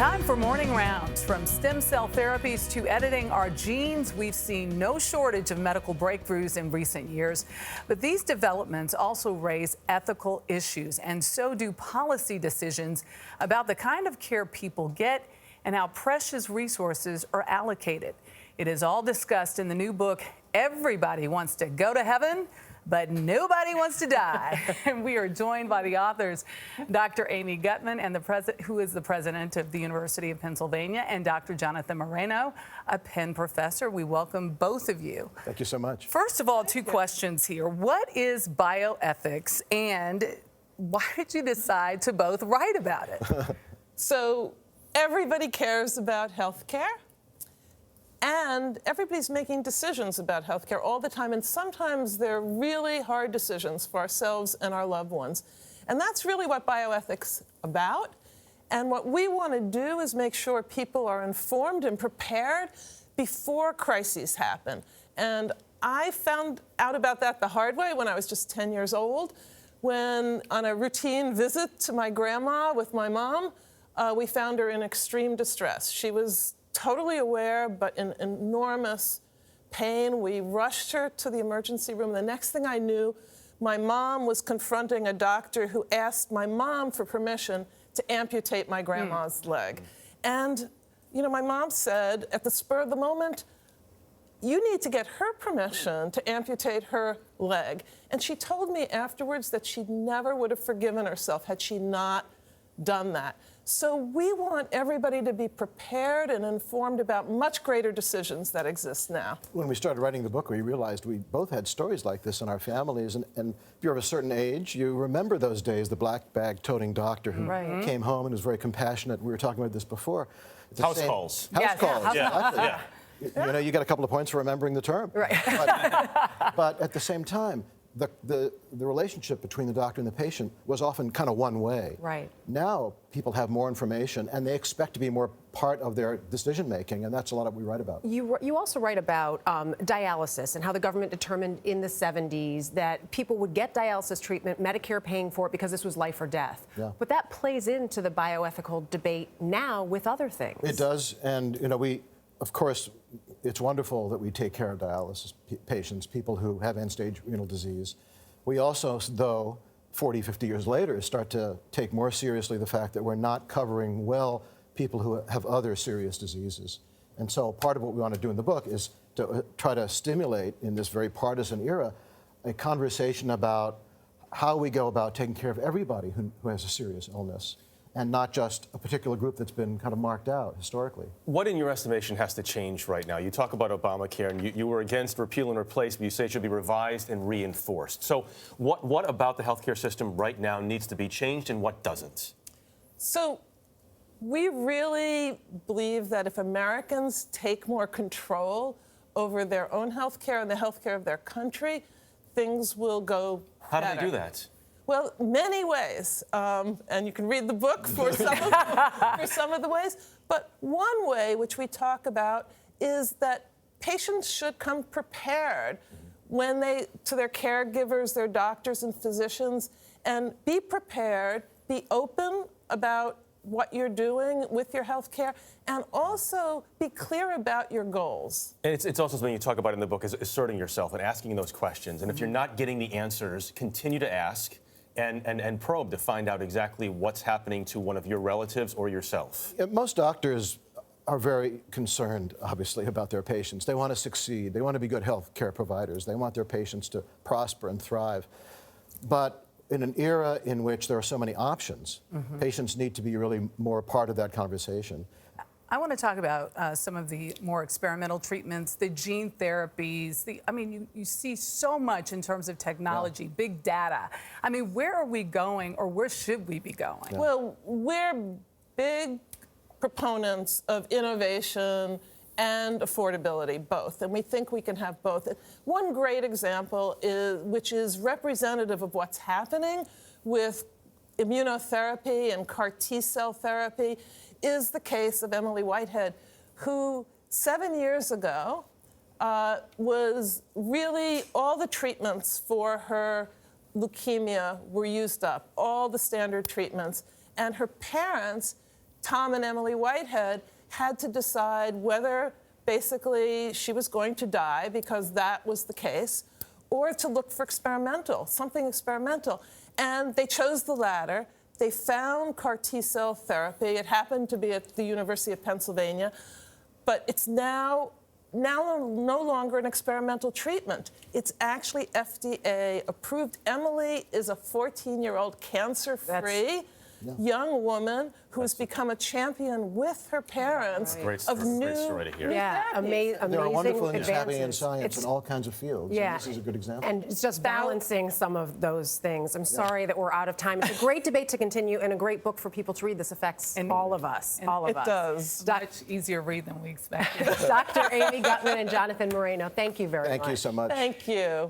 Time for Morning Rounds. From stem cell therapies to editing our genes, we've seen no shortage of medical breakthroughs in recent years. But these developments also raise ethical issues, and so do policy decisions about the kind of care people get and how precious resources are allocated. It is all discussed in the new book, Everybody Wants to Go to Heaven, but Nobody Wants to Die. And we are joined by the authors, Dr. Amy Gutmann, and who is the president of the University of Pennsylvania, and Dr. Jonathan Moreno, a Penn professor. We welcome both of you. Thank you so much. First of all, two questions here. What is bioethics, and why did you decide to both write about it? So everybody cares about healthcare. And everybody's making decisions about healthcare all the time, and sometimes they're really hard decisions for ourselves and our loved ones. And that's really what bioethics is about. And what we want to do is make sure people are informed and prepared before crises happen. And I found out about that the hard way when I was just 10 years old, when on a routine visit to my grandma with my mom, we found her in extreme distress. She was totally aware, but in enormous pain. We rushed her to the emergency room. The next thing I knew, my mom was confronting a doctor who asked my mom for permission to amputate my grandma's leg. And, you know, my mom said at the spur of the moment, you need to get her permission to amputate her leg. And she told me afterwards that she never would have forgiven herself had she not done that. So we want everybody to be prepared and informed about much greater decisions that exist now. When we started writing the book, we realized we both had stories like this in our families. And if you're of a certain age, you remember those days, the black bag toting doctor who came home and was very compassionate. We were talking about this before. House calls. House calls. Yeah. You know, you get a couple of points for remembering the term. Right. But at the same time, the relationship between the doctor and the patient was often kind of one way. Right. Now people have more information and they expect to be more part of their decision making, and that's a lot of what we write about. You also write about dialysis and how the government determined in the 70s that people would get dialysis treatment, Medicare paying for it because this was life or death. Yeah. But that plays into the bioethical debate now with other things. It does, and you know, of course, it's wonderful that we take care of dialysis patients, people who have end-stage renal disease. We also, though, 40, 50 years later, start to take more seriously the fact that we're not covering well people who have other serious diseases. And so part of what we want to do in the book is to try to stimulate, in this very partisan era, a conversation about how we go about taking care of everybody who has a serious illness, and not just a particular group that's been kind of marked out historically. What, in your estimation, has to change right now? You talk about Obamacare, and you were against repeal and replace, but you say it should be revised and reinforced. So what about the healthcare system right now needs to be changed, and what doesn't? So we really believe that if Americans take more control over their own health care and the health care of their country, things will go better. How do they do that? Well, many ways, and you can read the book for some of the ways. But one way, which we talk about, is that patients should come prepared when to their caregivers, their doctors and physicians, and be prepared, be open about what you're doing with your health care, and also be clear about your goals. And it's also something you talk about in the book, is asserting yourself and asking those questions. And if you're not getting the answers, continue to ask. And probe to find out exactly what's happening to one of your relatives or yourself. Yeah, most doctors are very concerned, obviously, about their patients. They want to succeed. They want to be good health care providers. They want their patients to prosper and thrive. But in an era in which there are so many options, patients need to be really more part of that conversation. I want to talk about some of the more experimental treatments, the gene therapies. You see so much in terms of technology, big data. I mean, where are we going, or where should we be going? Yeah. Well, we're big proponents of innovation and affordability, both, and we think we can have both. One great example which is representative of what's happening with immunotherapy and CAR T-cell therapy, is the case of Emily Whitehead, who 7 years ago was really, all the treatments for her leukemia were used up, all the standard treatments. And her parents Tom and Emily Whitehead had to decide whether basically she was going to die because that was the case, or to look for something experimental. And they chose the latter. They found CAR T-cell therapy. It happened to be at the University of Pennsylvania, but it's now no longer an experimental treatment. It's actually FDA approved. Emily is a 14-year-old cancer-free young woman who has become a champion with her parents Great of new story to hear. Yeah, amazing There are wonderful things advances. happening in science in all kinds of fields. Yeah, And this is a good example. And it's just balancing some of those things. I'm sorry that we're out of time. It's a great debate to continue and a great book for people to read. This affects all of us. All of us. It does. Much easier read than we expected. Dr. Amy Gutmann and Jonathan Moreno, thank you very much. Thank you so much. Thank you.